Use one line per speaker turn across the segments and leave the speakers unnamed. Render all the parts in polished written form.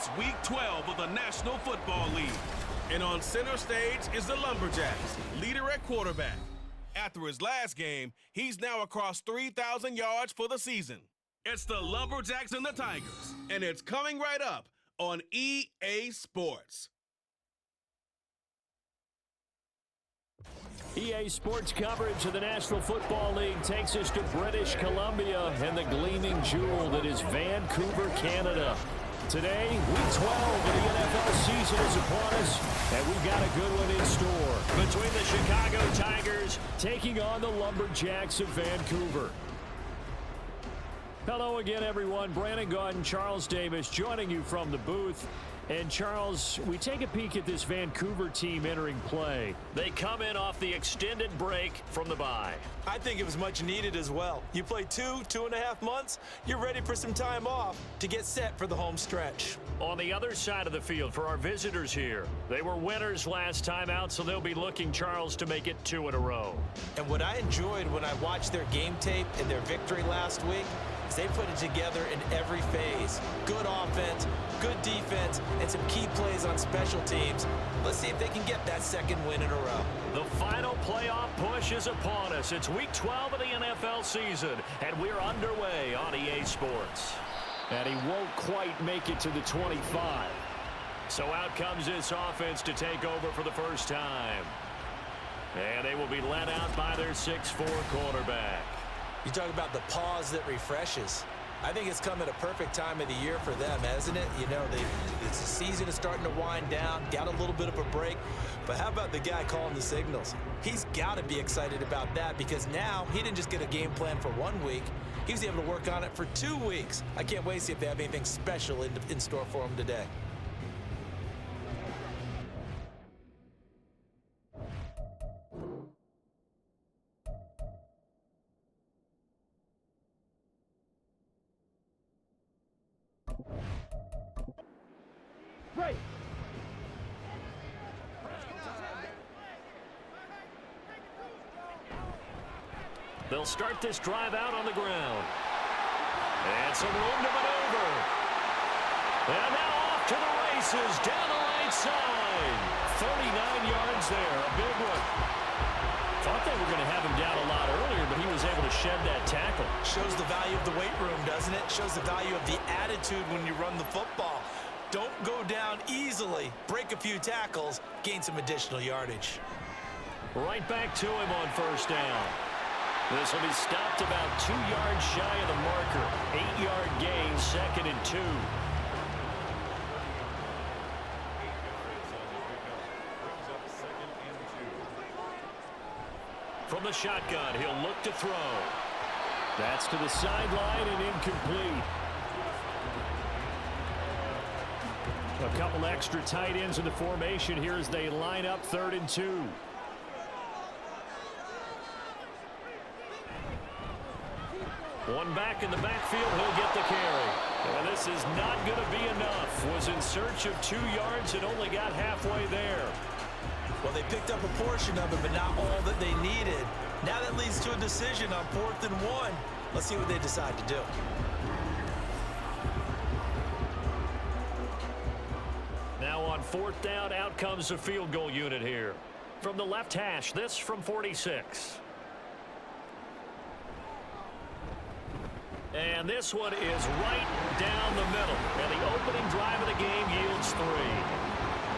It's Week 12 of the National Football League. And on center stage is the Lumberjacks, leader at quarterback. After his last game, he's now across 3,000 yards for the season. It's the Lumberjacks and the Tigers, and it's coming right up on EA Sports.
EA Sports coverage of the National Football League takes us to British Columbia and the gleaming jewel that is Vancouver, Canada. Today, Week 12 of the NFL season is upon us, and we've got a good one in store between the Chicago Tigers taking on the Lumberjacks of Vancouver. Hello again, everyone. Brandon Gaudin, Charles Davis joining you from the booth. And, Charles, we take a peek at this Vancouver team entering play. They come in off the extended break from the bye.
I think it was much needed as well. You play 2.5 months, you're ready for some time off to get set for the home stretch.
On the other side of the field for our visitors here, they were winners last time out, so they'll be looking, Charles, to make it 2 in a row.
And what I enjoyed when I watched their game tape and their victory last week is they put it together in every phase. Good offense, good defense, and some key plays on special teams. Let's see if they can get that second win in a row.
The final playoff push is upon us. It's Week 12 of the NFL season, and we're underway on EA Sports. And he won't quite make it to the 25. So out comes this offense to take over for the first time. And they will be led out by their 6'4" quarterback.
You talk about the pause that refreshes. I think it's come at a perfect time of the year for them, hasn't it? You know, the season is starting to wind down, got a little bit of a break. But how about the guy calling the signals? He's got to be excited about that because now he didn't just get a game plan for 1 week. He was able to work on it for 2 weeks. I can't wait to see if they have anything special in store for him today.
Right.
They'll start this drive out on the ground. And some room to maneuver. And now off to the races down the right side. 39 yards there, a big one. Thought they were going to have him down a lot earlier, but he was able to shed that tackle.
Shows the value of the weight room, doesn't it? Shows the value of the attitude when you run the football. Don't go down easily. Break a few tackles, gain some additional yardage.
Right back to him on first down. This will be stopped about 2 yards shy of the marker. 8-yard gain, 2nd and 2. From the shotgun, he'll look to throw. That's to the sideline and incomplete. A couple extra tight ends in the formation here as they line up 3rd and 2. One back in the backfield, he'll get the carry. And this is not going to be enough. Was in search of 2 yards and only got halfway there.
Well, they picked up a portion of it, but not all that they needed. Now that leads to a decision on 4th and 1. Let's see what they decide to do.
Now on 4th down, out comes the field goal unit here. From the left hash, this from 46. And this one is right down the middle. And the opening drive of the game yields 3.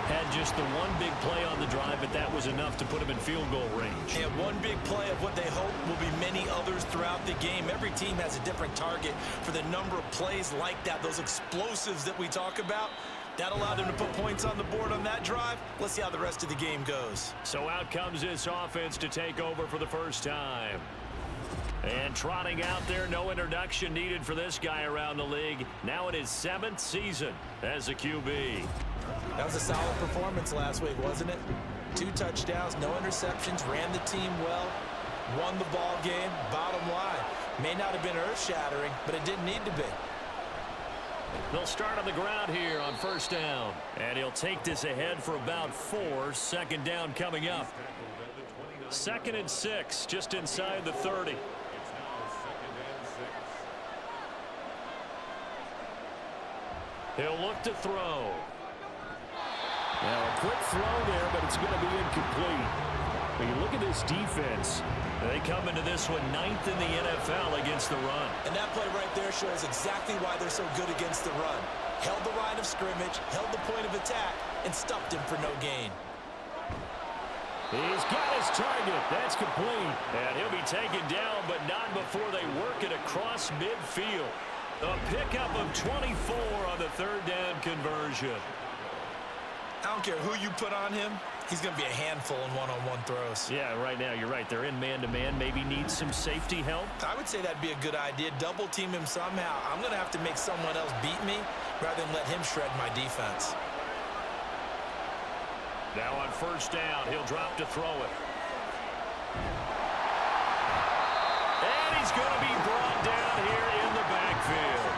Had just the one big play on the drive, but that was enough to put him in field goal range.
And one big play of what they hope will be many others throughout the game. Every team has a different target for the number of plays like that, those explosives that we talk about. That allowed them to put points on the board on that drive. Let's see how the rest of the game goes.
So out comes this offense to take over for the first time. And trotting out there, no introduction needed for this guy around the league. Now in his 7th season as a QB.
That was a solid performance last week, wasn't it? 2 touchdowns, no interceptions, ran the team well, won the ball game. Bottom line, may not have been earth-shattering, but it didn't need to be.
They'll start on the ground here on first down. And he'll take this ahead for about 4. 2nd down coming up. 2nd and 6, just inside the 30. He'll look to throw. Now a quick throw there, but it's going to be incomplete. When you look at this defense, they come into this one 9th in the NFL against the run.
And that play right there shows exactly why they're so good against the run. Held the line of scrimmage, held the point of attack, and stuffed him for no gain.
He's got his target. That's complete. And he'll be taken down, but not before they work it across midfield. A pickup of 24 on the third down conversion.
I don't care who you put on him. He's going to be a handful in one-on-one throws.
Yeah, right now, you're right. They're in man-to-man. Maybe need some safety help.
I would say that'd be a good idea. Double team him somehow. I'm going to have to make someone else beat me rather than let him shred my defense.
Now on first down, he'll drop to throw it. And he's going to be brought down here in the backfield.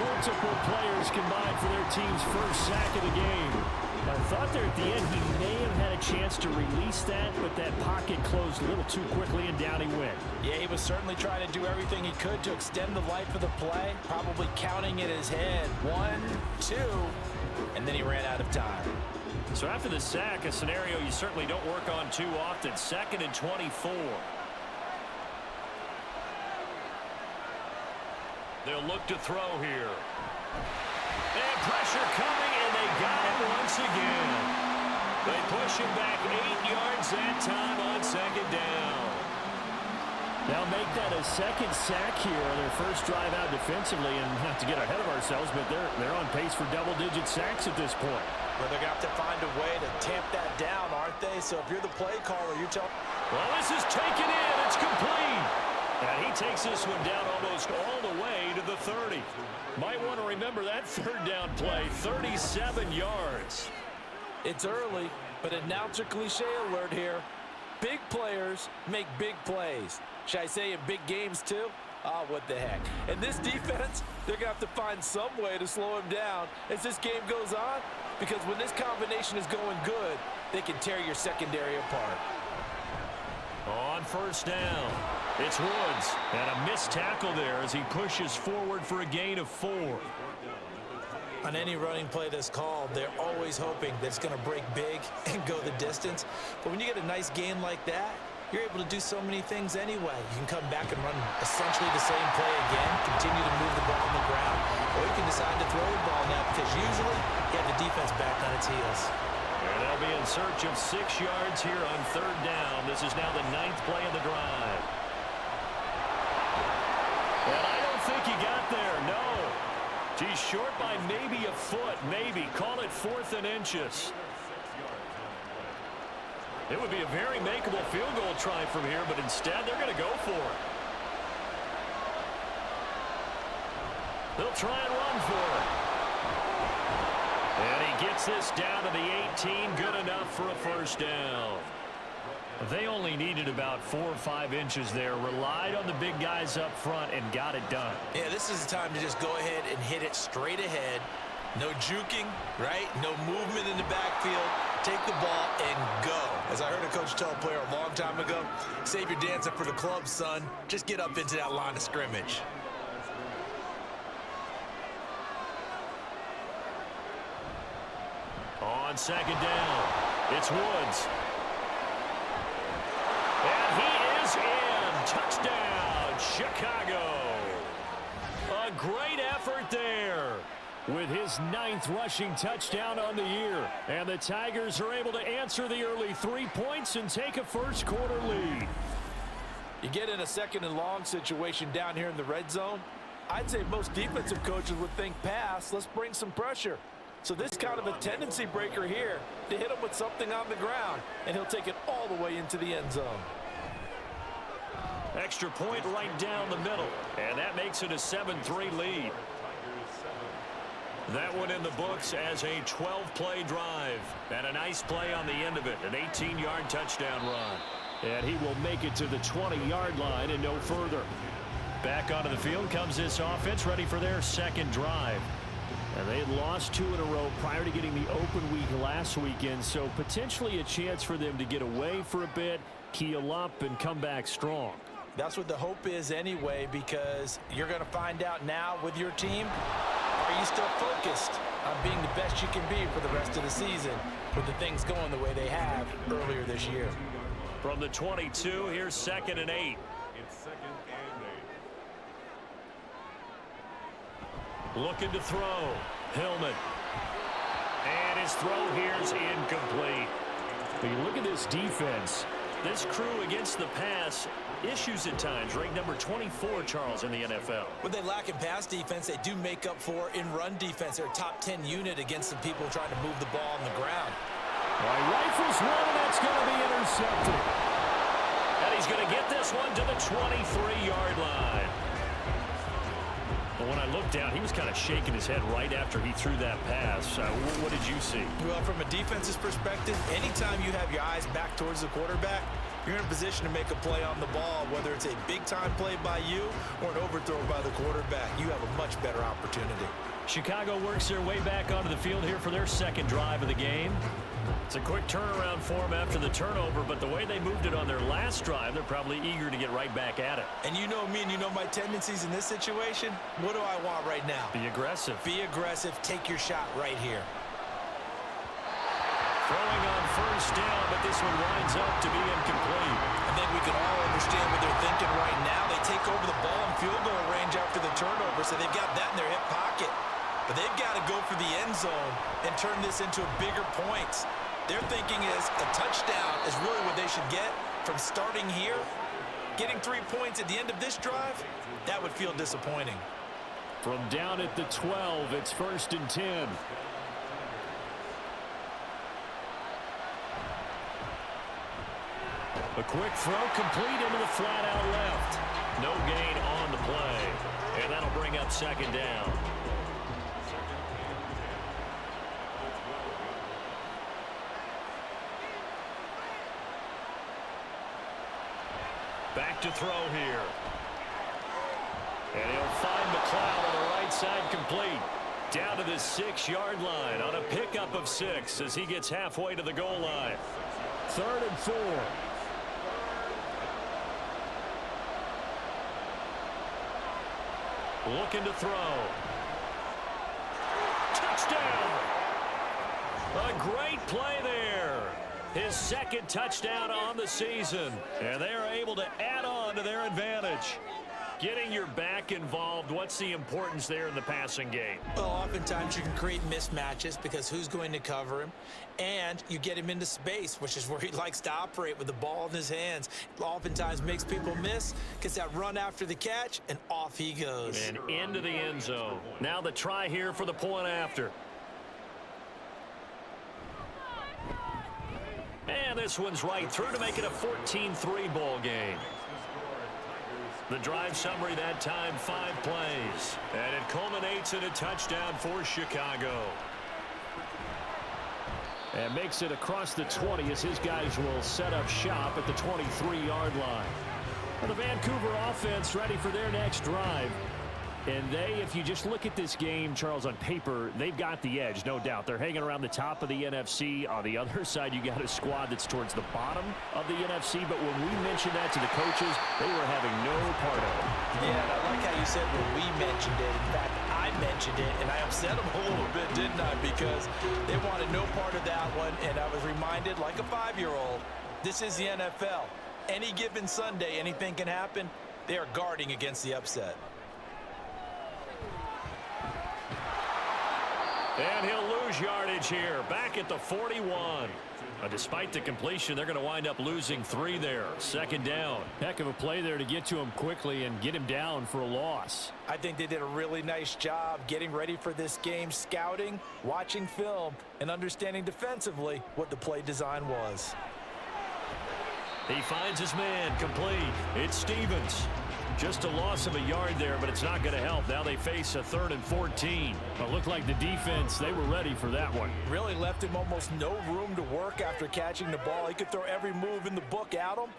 Multiple players combined for their team's first sack of the game. I thought there at the end he may have had a chance to release that, but that pocket closed a little too quickly, and down he went.
Yeah, he was certainly trying to do everything he could to extend the life of the play, probably counting in his head. 1, 2, and then he ran out of time.
So after the sack, a scenario you certainly don't work on too often. 2nd and 24. They'll look to throw here. And pressure coming, and they got him once again. They push him back 8 yards that time on 2nd down. They'll make that a second sack here on their first drive out defensively, and not to get ahead of ourselves, but they're on pace for double-digit sacks at this point.
Well, they're going to have to find a way to tamp that down, aren't they? So if you're the play caller, you tell...
Well, this is taken in. It's complete. And he takes this one down almost all the way to the 30. Might want to remember that third down play, 37 yards.
It's early, but announcer cliche alert here. Big players make big plays. Should I say in big games too? Ah, what the heck. And this defense, they're going to have to find some way to slow him down as this game goes on, because when this combination is going good, they can tear your secondary apart.
On first down, it's Woods, and a missed tackle there as he pushes forward for a gain of 4.
On any running play that's called, they're always hoping that it's going to break big and go the distance. But when you get a nice gain like that, you're able to do so many things anyway. You can come back and run essentially the same play again, continue to move the ball on the ground, or you can decide to throw the ball now because usually you have the defense back on its heels.
And they'll be in search of 6 yards here on third down. This is now the 9th play of the drive. And I don't think he got there, no. He's short by maybe a foot, maybe. Call it 4th and inches. It would be a very makeable field goal try from here, but instead they're going to go for it. They'll try and run for it. And he gets this down to the 18, good enough for a first down. They only needed about 4 or 5 inches there, relied on the big guys up front, and got it done.
Yeah, this is the time to just go ahead and hit it straight ahead. No juking, right? No movement in the backfield. Take the ball and go. As I heard a coach tell a player a long time ago, save your dancing for the club, son. Just get up into that line of scrimmage.
On second down, it's Woods. And he is in. Touchdown, Chicago. A great effort there with his 9th rushing touchdown on the year. And the Tigers are able to answer the early 3 points and take a first quarter lead.
You get in a 2nd and long situation down here in the red zone. I'd say most defensive coaches would think pass. Let's bring some pressure. So this kind of a tendency breaker here to hit him with something on the ground, and he'll take it all the way into the end zone.
Extra point right down the middle, and that makes it a 7-3 lead. That one in the books as a 12-play drive, and a nice play on the end of it, an 18-yard touchdown run. And he will make it to the 20-yard line and no further. Back onto the field comes this offense, ready for their second drive. And they had lost 2 in a row prior to getting the open week last weekend, so potentially a chance for them to get away for a bit, keel up, and come back strong.
That's what the hope is anyway, because you're going to find out now with your team, are you still focused? on being the best you can be for the rest of the season with the things going the way they have earlier this year.
From the 22, here's 2nd and 8.
It's 2nd and 8.
Looking to throw. Hillman. And his throw here is incomplete. When you look at this defense, this crew against the pass, issues at times. Ranked number 24, Charles, in the NFL.
When they lack in pass defense, they do make up for in run defense. They're a top 10 unit against the people trying to move the ball on the ground.
Rifles one, and that's going to be intercepted. And he's going to get this one to the 23-yard line. But when I looked down, he was kind of shaking his head right after he threw that pass. What did you see?
Well, from a defense's perspective, anytime you have your eyes back towards the quarterback, you're in a position to make a play on the ball, whether it's a big-time play by you or an overthrow by the quarterback. You have a much better opportunity.
Chicago works their way back onto the field here for their second drive of the game. It's a quick turnaround for them after the turnover, but the way they moved it on their last drive, they're probably eager to get right back at it.
And you know me and you know my tendencies in this situation. What do I want right now?
Be aggressive.
Be aggressive. Take your shot right here.
Throwing on first down, but this one winds up to be incomplete.
I think we can all understand what they're thinking right now. They take over the ball in field goal range after the turnover, so they've got that in their hip pocket. But they've got to go for the end zone and turn this into bigger points. Their thinking is a touchdown is really what they should get from starting here. Getting 3 points at the end of this drive, that would feel disappointing.
From down at the 12, it's 1st and 10. A quick throw complete into the flat out left. No gain on the play. And that'll bring up 2nd down. Back to throw here. And he'll find McLeod on the right side complete. Down to the 6-yard line on a pickup of 6 as he gets halfway to the goal line. 3rd and 4. Looking to throw. Touchdown! A great play there. His 2nd touchdown on the season. And they are able to add on to their advantage. Getting your back involved, what's the importance there in the passing game?
Well, oftentimes you can create mismatches because who's going to cover him? And you get him into space, which is where he likes to operate with the ball in his hands. It oftentimes makes people miss, gets that run after the catch, and off he goes.
And into the end zone. Now the try here for the point after. And this one's right through to make it a 14-3 ball game. The drive summary that time, 5 plays. And it culminates in a touchdown for Chicago. And makes it across the 20 as his guys will set up shop at the 23-yard line. Well, the Vancouver offense ready for their next drive. And they, if you just look at this game, Charles, on paper, they've got the edge, no doubt. They're hanging around the top of the NFC. On the other side, you got a squad that's towards the bottom of the NFC. But when we mentioned that to the coaches, they were having no part of it.
Yeah, and I like how you said when we mentioned it. In fact, I mentioned it, and I upset them a little bit, didn't I? Because they wanted no part of that one, and I was reminded, like a 5-year-old, this is the NFL. Any given Sunday, anything can happen. They are guarding against the upset.
And he'll lose yardage here, back at the 41. Despite the completion, they're going to wind up losing 3 there. 2nd down. Heck of a play there to get to him quickly and get him down for a loss.
I think they did a really nice job getting ready for this game, scouting, watching film, and understanding defensively what the play design was.
He finds his man complete. It's Stevens. Just a loss of a yard there, but it's not going to help. Now they face a 3rd and 14. It looked like the defense, they were ready for that one.
Really left him almost no room to work after catching the ball. He could throw every move in the book at him.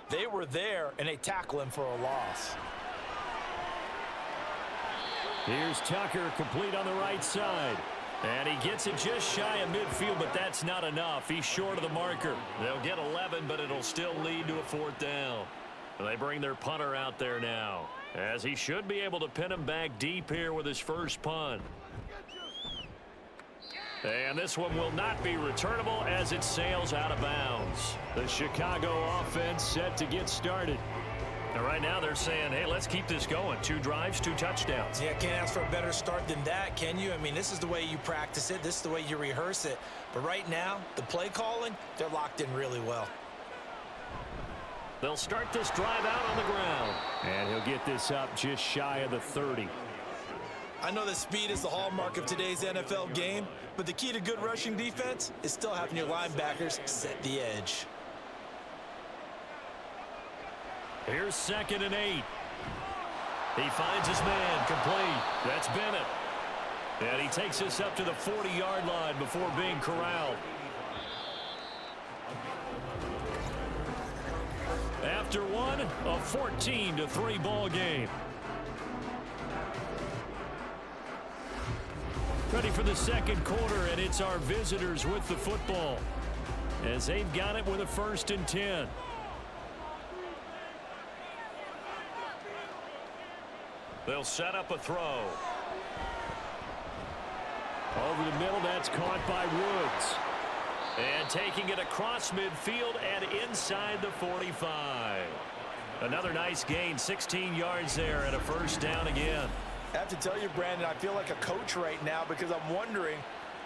They were there, and they tackle him for a loss.
Here's Tucker, complete on the right side. And he gets it just shy of midfield, but that's not enough. He's short of the marker. They'll get 11, but it'll still lead to a 4th down. They bring their punter out there now, as he should be able to pin him back deep here with his first punt. And this one will not be returnable as it sails out of bounds. The Chicago offense set to get started. And right now they're saying, hey, let's keep this going. 2 drives, 2 touchdowns.
Yeah, can't ask for a better start than that, can you? I mean, this is the way you practice it. This is the way you rehearse it. But right now, the play calling, they're locked in really well.
They'll start this drive out on the ground. And he'll get this up just shy of the 30.
I know that speed is the hallmark of today's NFL game, but the key to good rushing defense is still having your linebackers set the edge.
Here's 2nd and 8. He finds his man, complete. That's Bennett. And he takes this up to the 40-yard line before being corralled. After one, a 14-3 ball game. Ready for the second quarter, and it's our visitors with the football as they've got it with a 1st and 10. They'll set up a throw. Over the middle, that's caught by Woods. And taking it across midfield and inside the 45. Another nice gain, 16 yards there and a 1st down again.
I have to tell you, Brandon, I feel like a coach right now because I'm wondering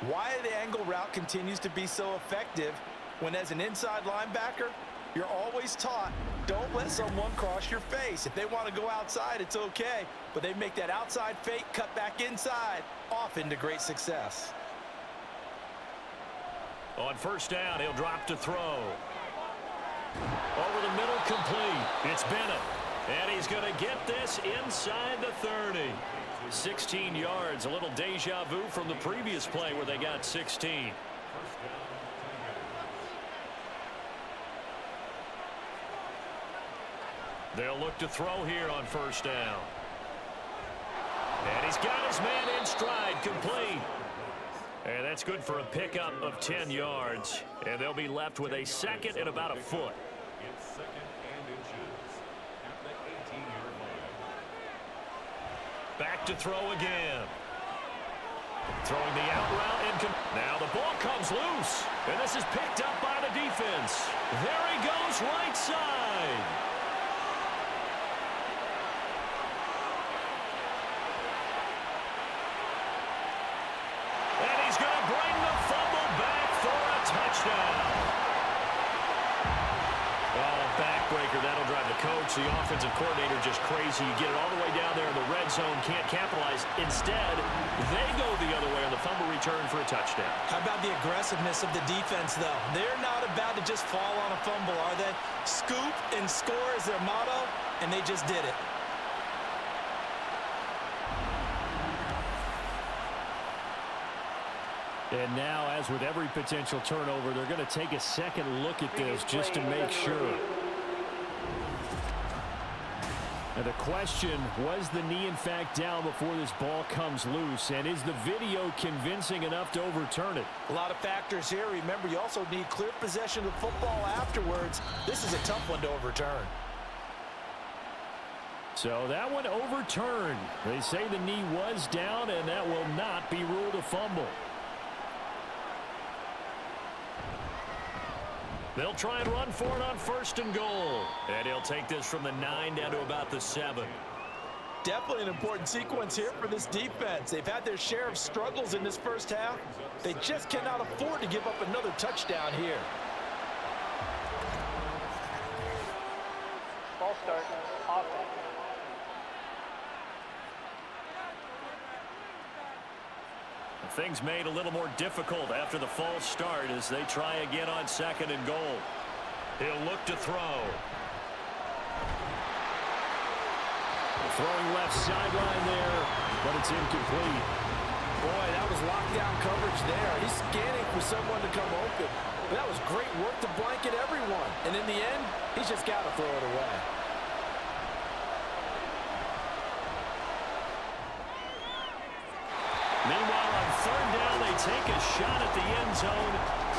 why the angle route continues to be so effective when as an inside linebacker, you're always taught, don't let someone cross your face. If they want to go outside, it's okay. But they make that outside fake, cut back inside, often to great success.
On 1st down, he'll drop to throw. Over the middle, complete. It's Bennett. And he's going to get this inside the 30. 16 yards, a little deja vu from the previous play where they got 16. They'll look to throw here on 1st down. And he's got his man in stride, complete. And that's good for a pickup of 10 yards. And they'll be left with a 2nd and about a foot. Back to throw again. Throwing the out route. And now the ball comes loose. And this is picked up by the defense. There he goes, right side. And he's going to bring the fumble back for a touchdown. Backbreaker, that'll drive the coach, the offensive coordinator, just crazy. You get it all the way down there in the red zone, can't capitalize. Instead, they go the other way on the fumble return for a touchdown.
How about the aggressiveness of the defense, though? They're not about to just fall on a fumble, are they? Scoop and score is their motto, and they just did it.
And now, as with every potential turnover, they're going to take a second look at this just to make sure. And the question, was the knee in fact down before this ball comes loose? And is the video convincing enough to overturn it?
A lot of factors here. Remember, you also need clear possession of the football afterwards. This is a tough one to overturn.
So that one overturned. They say the knee was down, and that will not be ruled a fumble. They'll try and run for it on 1st and goal. And he'll take this from the 9 down to about the 7.
Definitely an important sequence here for this defense. They've had their share of struggles in this first half. They just cannot afford to give up another touchdown here.
Ball start, offense.
Things made a little more difficult after the false start as they try again on 2nd and goal. He'll look to throw. Throwing left sideline there, but it's incomplete.
Boy, that was lockdown coverage there. He's scanning for someone to come open. But that was great work to blanket everyone. And in the end, he's just got to throw it away.
Meanwhile, on 3rd down, they take a shot at the end zone,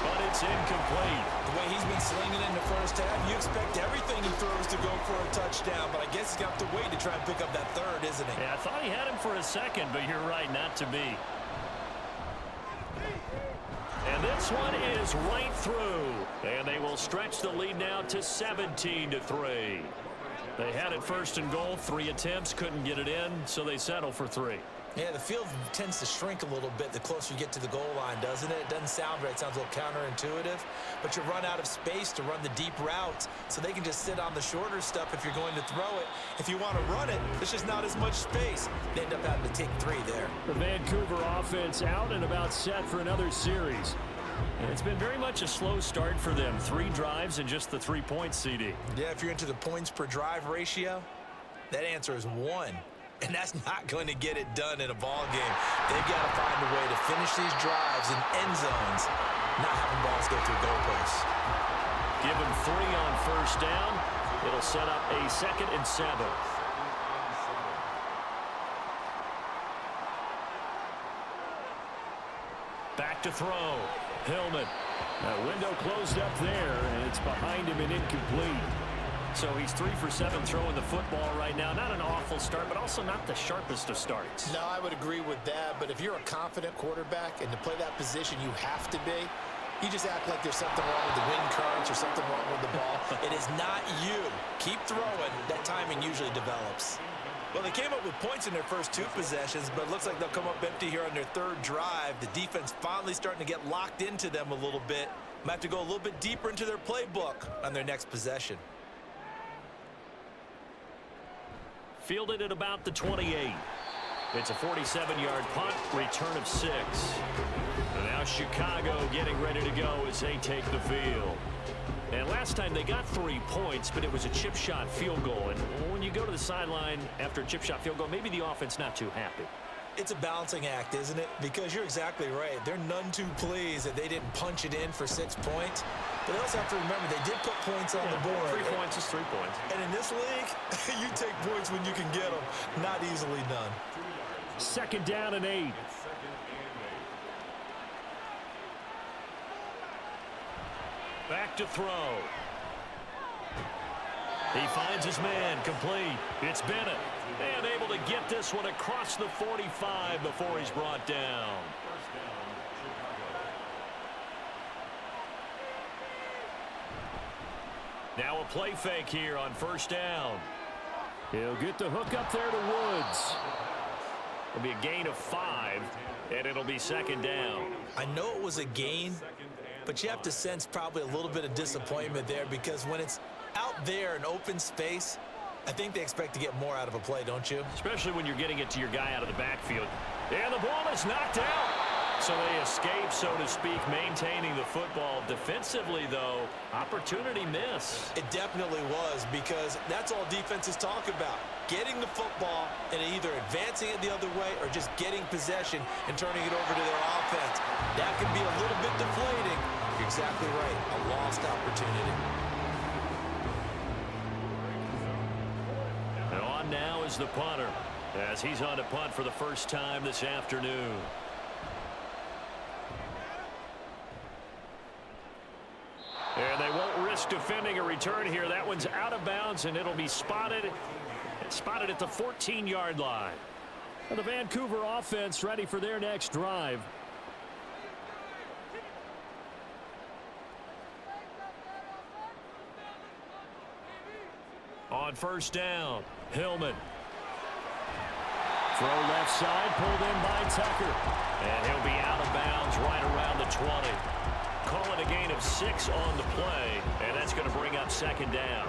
but it's incomplete.
The way he's been slinging in the first half, you expect everything he throws to go for a touchdown, but I guess he's got to wait to try and pick up that 3rd, isn't he?
Yeah, I thought he had him for a second, but you're right, not to be. this one is right through. And they will stretch the lead now to 17-3. They had it first and goal. 3 attempts, couldn't get it in, so they settle for 3.
Yeah, the field tends to shrink a little bit the closer you get to the goal line, doesn't it? It doesn't sound right. It sounds a little counterintuitive. But you run out of space to run the deep routes, so they can just sit on the shorter stuff if you're going to throw it. If you want to run it, there's just not as much space. They end up having to take 3 there.
The Vancouver offense out and about set for another series. And it's been very much a slow start for them. 3 drives and just the 3 points, CD.
Yeah, if you're into the points per drive ratio, that answer is 1. And that's not going to get it done in a ball game. They've got to find a way to finish these drives in end zones, not having balls go through goalposts.
Give them 3 on first down. It'll set up a 2nd and 7. Back to throw. Hillman. That window closed up there, and it's behind him and incomplete. So he's 3 for 7 throwing the football right now. Not an awful start, but also not the sharpest of starts.
No, I would agree with that. But if you're a confident quarterback and to play that position, you have to be. You just act like there's something wrong with the wind currents or something wrong with the ball.
It is not you. Keep throwing. That timing usually develops. Well, they came up with points in their first 2 possessions, but it looks like they'll come up empty here on their 3rd drive. The defense finally starting to get locked into them a little bit. Might have to go a little bit deeper into their playbook on their next possession.
Fielded at about the 28. It's a 47-yard punt, return of 6. And now Chicago getting ready to go as they take the field. And last time they got 3 points, but it was a chip shot field goal. And when you go to the sideline after a chip shot field goal, maybe the offense not too happy.
It's a balancing act, isn't it? Because you're exactly right. They're none too pleased that they didn't punch it in for 6 points. But they also have to remember they did put points on the board.
3 points is 3 points.
And in this league, you take points when you can get them. Not easily done.
2nd down and 8. Back to throw. He finds his man, complete. It's Bennett. And able to get this one across the 45 before he's brought down. Now a play fake here on first down. He'll get the hook up there to Woods. It'll be a gain of 5, and it'll be 2nd down.
I know it was a gain, but you have to sense probably a little bit of disappointment there because when it's out there in open space, I think they expect to get more out of a play, don't you?
Especially when you're getting it to your guy out of the backfield. And the ball is knocked out. So they escape, so to speak, maintaining the football. Defensively, though, opportunity miss.
It definitely was because that's all defenses talk about. Getting the football and either advancing it the other way or just getting possession and turning it over to their offense. That can be a little bit deflating. You're exactly right. A lost opportunity.
And on now is the punter as he's on to punt for the first time this afternoon. And they won't risk defending a return here. That one's out of bounds, and it'll be spotted at the 14-yard line. And the Vancouver offense ready for their next drive. On first down, Hillman. Throw left side, pulled in by Tucker. And he'll be out of bounds right around the 20. Call it a gain of 6 on the play, and that's going to bring up 2nd down.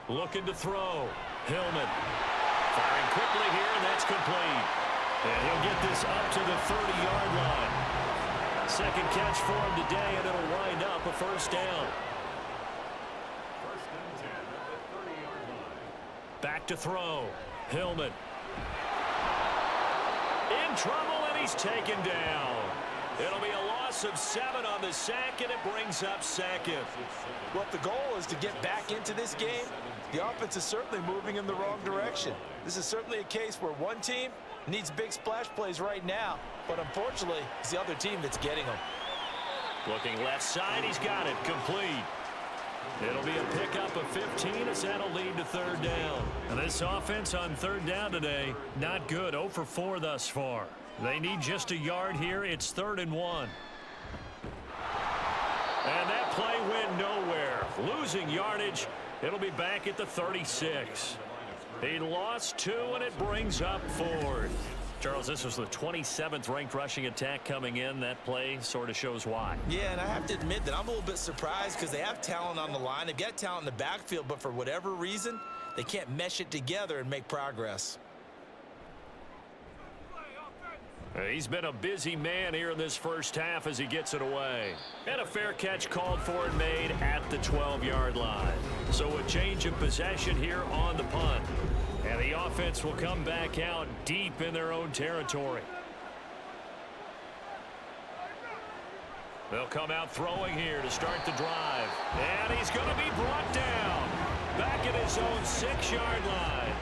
Looking to throw. Hillman. Firing quickly here, and that's complete. And he'll get this up to the 30-yard line. 2nd catch for him today, and it'll wind up a first down. Back to throw. Hillman. In trouble, and he's taken down. It'll be a loss of 7 on the sack, and it brings up 2nd.
Well, if the goal is to get back into this game, the offense is certainly moving in the wrong direction. This is certainly a case where one team needs big splash plays right now, but unfortunately, it's the other team that's getting them.
Looking left side, he's got it, complete. It'll be a pickup of 15 as that'll lead to third down. And this offense on third down today, not good. 0 for 4 thus far. They need just a yard here. It's 3rd and 1. And that play went nowhere. Losing yardage. It'll be back at the 36. He lost 2, and it brings up 4th. Charles, this was the 27th ranked rushing attack coming in. That play sort of shows why.
Yeah, and I have to admit that I'm a little bit surprised because they have talent on the line. They've got talent in the backfield, but for whatever reason, they can't mesh it together and make progress.
He's been a busy man here in this first half as he gets it away. And a fair catch called for and made at the 12-yard line. So a change of possession here on the punt. And the offense will come back out deep in their own territory. They'll come out throwing here to start the drive. And he's going to be brought down back at his own 6-yard line.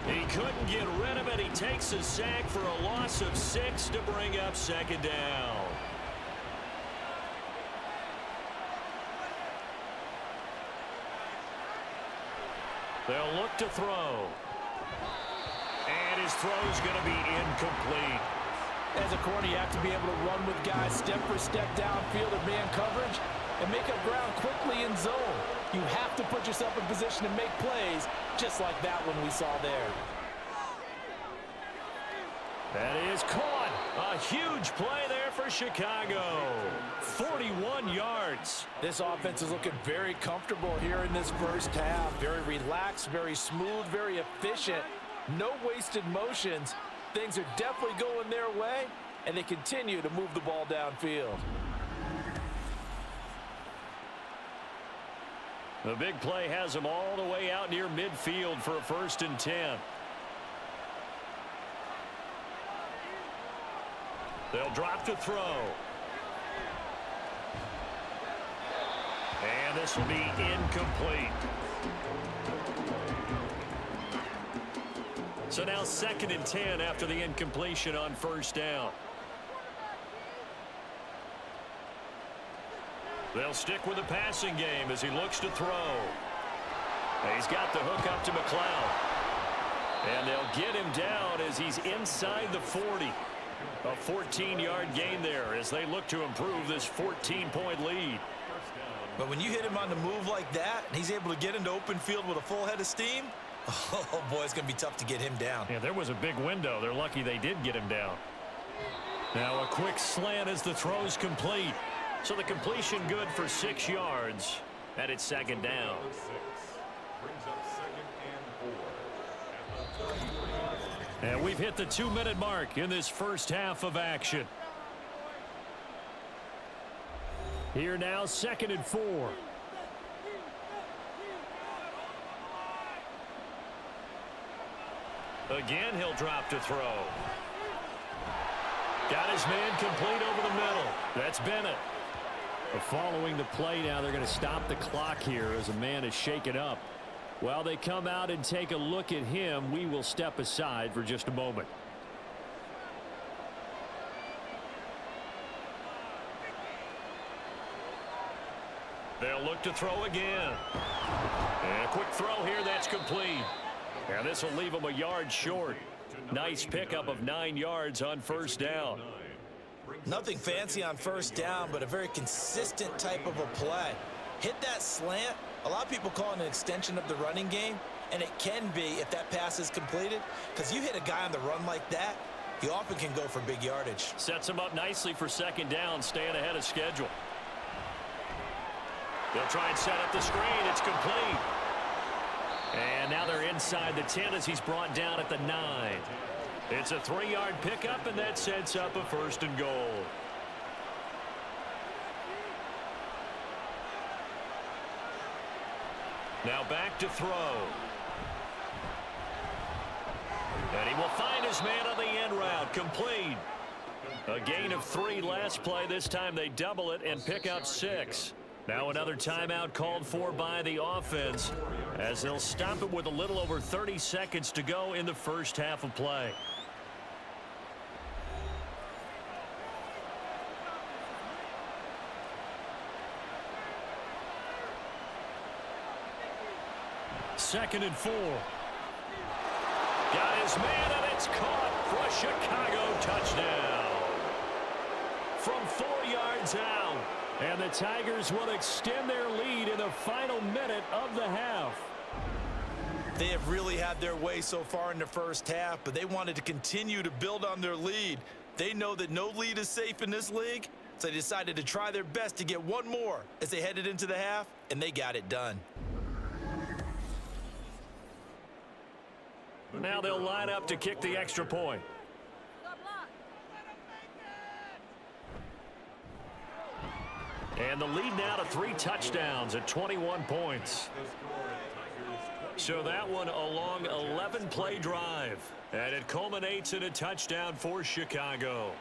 He couldn't get rid of it. He takes a sack for a loss of 6 to bring up 2nd down. They'll look to throw. And his throw's going to be incomplete.
As a corner, you have to be able to run with guys step for step downfield or man coverage and make up ground quickly in zone. You have to put yourself in position to make plays, just like that one we saw there.
That is caught. A huge play there for Chicago. 41 yards.
This offense is looking very comfortable here in this first half. Very relaxed, very smooth, very efficient. No wasted motions. Things are definitely going their way, and they continue to move the ball downfield.
The big play has them all the way out near midfield for a 1st and 10. They'll drop to throw. And this will be incomplete. So now 2nd and 10 after the incompletion on 1st down. They'll stick with the passing game as he looks to throw. He's got the hook up to McLeod. And they'll get him down as he's inside the 40. A 14-yard gain there as they look to improve this 14-point lead.
But when you hit him on the move like that, and he's able to get into open field with a full head of steam, oh boy, it's going to be tough to get him down.
Yeah, there was a big window. They're lucky they did get him down. Now a quick slant as the throw's complete. So the completion good for 6 yards, and it's 2nd down. And we've hit the 2-minute mark in this first half of action. Here now, 2nd and 4. Again, he'll drop to throw. Got his man complete over the middle. That's Bennett. Following the play now, they're going to stop the clock here as a man is shaken up. While they come out and take a look at him, we will step aside for just a moment. They'll look to throw again. And a quick throw here, that's complete. And this will leave them a yard short. Nice pickup of 9 yards on 1st down.
Nothing fancy on 1st down, but a very consistent type of a play. Hit that slant. A lot of people call it an extension of the running game, and it can be if that pass is completed, because you hit a guy on the run like that, you often can go for big yardage.
Sets him up nicely for 2nd down, staying ahead of schedule. They'll try and set up the screen. It's complete. And now they're inside the 10 as he's brought down at the 9. It's a 3-yard pickup, and that sets up a 1st and goal. Now back to throw. And he will find his man on the end route. Complete. A gain of 3 last play. This time they double it and pick up 6. Now another timeout called for by the offense as they'll stop it with a little over 30 seconds to go in the first half of play. 2nd and 4. Got his man, and it's caught for a Chicago touchdown. From 4 yards out. And the Tigers will extend their lead in the final minute of the half.
They have really had their way so far in the first half, but they wanted to continue to build on their lead. They know that no lead is safe in this league, so they decided to try their best to get one more as they headed into the half, and they got it done.
Now they'll line up to kick the extra point. And the lead now to 3 touchdowns at 21 points. So that one a long 11-play drive. And it culminates in a touchdown for Chicago.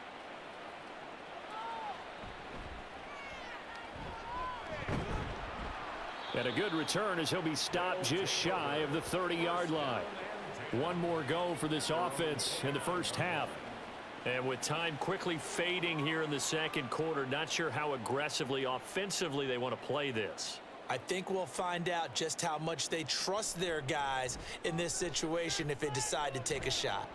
And a good return as he'll be stopped just shy of the 30-yard line. One more go for this offense in the first half. And with time quickly fading here in the second quarter, not sure how aggressively, offensively they want to play this.
I think we'll find out just how much they trust their guys in this situation if they decide to take a shot.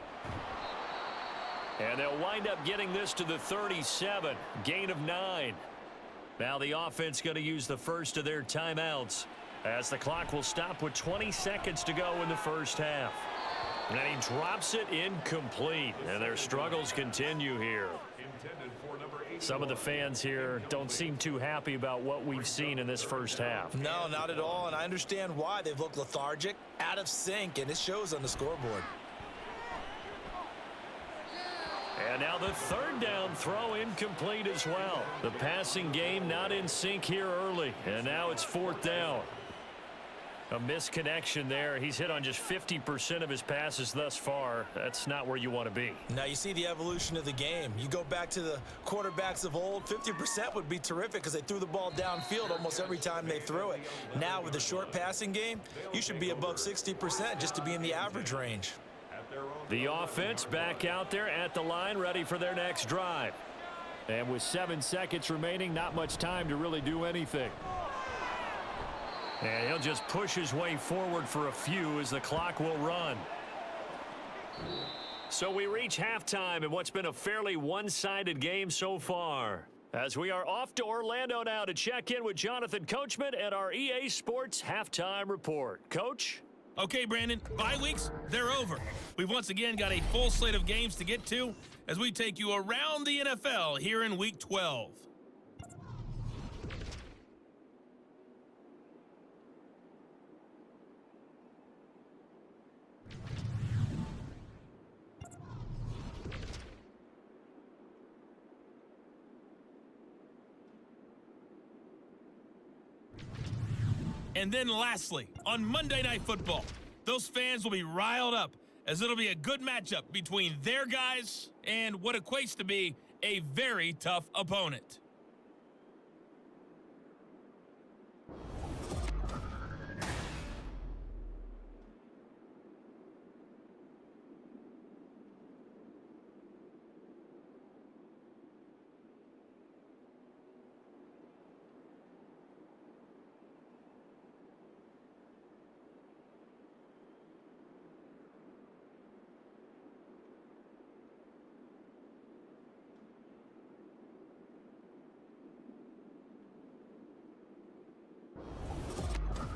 And they'll wind up getting this to the 37, gain of 9. Now the offense going to use the first of their timeouts as the clock will stop with 20 seconds to go in the first half. And he drops it incomplete, and their struggles continue here. Some of the fans here don't seem too happy about what we've seen in this first half.
No, not at all, and I understand why. They've looked lethargic, out of sync, and it shows on the scoreboard.
And now the third down throw incomplete as well. The passing game not in sync here early, and now it's 4th down. A misconnection there. He's hit on just 50% of his passes thus far. That's not where you want to be.
Now you see the evolution of the game. You go back to the quarterbacks of old, 50% would be terrific because they threw the ball downfield almost every time they threw it. Now with the short passing game, you should be above 60% just to be in the average range.
The offense back out there at the line, ready for their next drive. And with 7 seconds remaining, not much time to really do anything. And he'll just push his way forward for a few as the clock will run. So we reach halftime in what's been a fairly one-sided game so far. As we are off to Orlando now to check in with Jonathan Coachman at our EA Sports Halftime Report. Coach?
Okay, Brandon, bye weeks, they're over. We've once again got a full slate of games to get to as we take you around the NFL here in Week 12. And then lastly, on Monday Night Football, those fans will be riled up as it'll be a good matchup between their guys and what equates to be a very tough opponent.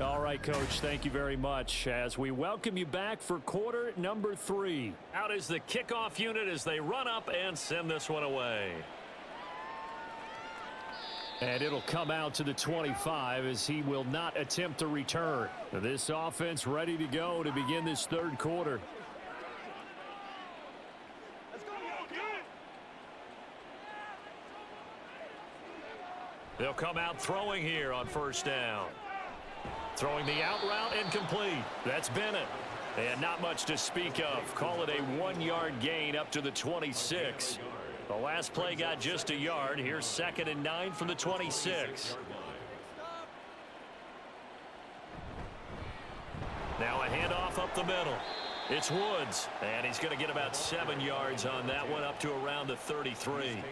All right, Coach, thank you very much as we welcome you back for quarter number 3. Out is the kickoff unit as they run up and send this one away. And it'll come out to the 25 as he will not attempt a return. This offense ready to go to begin this third quarter. They'll come out throwing here on first down. Throwing the out route incomplete. That's Bennett. And not much to speak of. Call it a 1-yard gain up to the 26. The last play got just a yard. Here's 2nd and 9 from the 26. Now a handoff up the middle. It's Woods. And he's going to get about 7 yards on that one up to around the 33.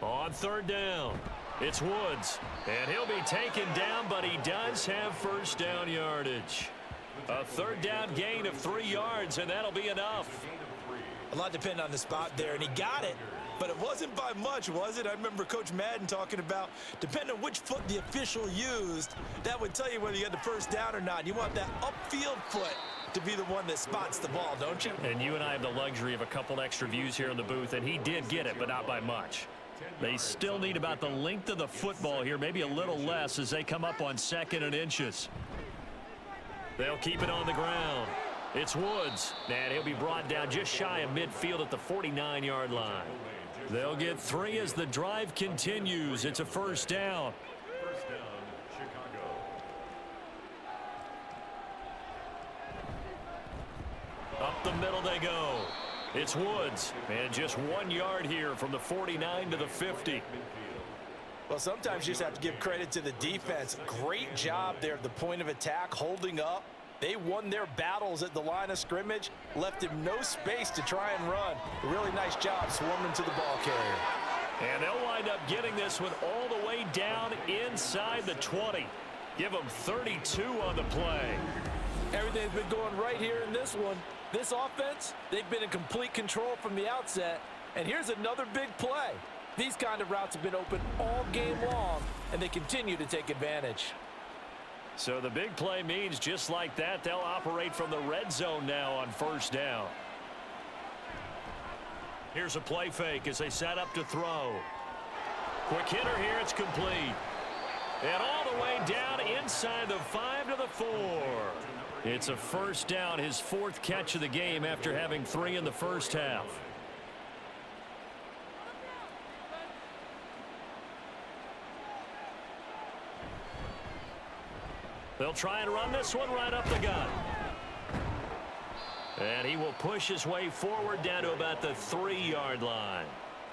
On third down, it's Woods. And he'll be taken down, but he does have first down yardage. A third down gain of 3 yards, and that'll be enough.
A lot depending on the spot there, and he got it. But it wasn't by much, was it? I remember Coach Madden talking about, depending on which foot the official used, that would tell you whether you had the first down or not. You want that upfield foot to be the one that spots the ball, don't you?
And you and I have the luxury of a couple extra views here in the booth, and he did get it, but not by much. They still need about the length of the football here, maybe a little less as they come up on 2nd and inches. They'll keep it on the ground. It's Woods, and he'll be brought down just shy of midfield at the 49-yard line. They'll get 3 as the drive continues. It's a first down.
First down, Chicago.
Up the middle they go. It's Woods, and just 1 yard here from the 49 to the 50.
Well, sometimes you just have to give credit to the defense. Great job there at the point of attack, holding up. They won their battles at the line of scrimmage, left him no space to try and run. A really nice job swarming to the ball carrier.
And they'll wind up getting this one all the way down inside the 20. Give them 32 on the play.
Everything's been going right here in this one. This offense, they've been in complete control from the outset. And here's another big play. These kind of routes have been open all game long, and they continue to take advantage.
So the big play means just like that, they'll operate from the red zone now on first down. Here's a play fake as they set up to throw. Quick hitter here, it's complete. And all the way down inside the 5 to the 4. It's a first down, his 4th catch of the game after having 3 in the first half. They'll try and run this one right up the gut. And he will push his way forward down to about the 3-yard line.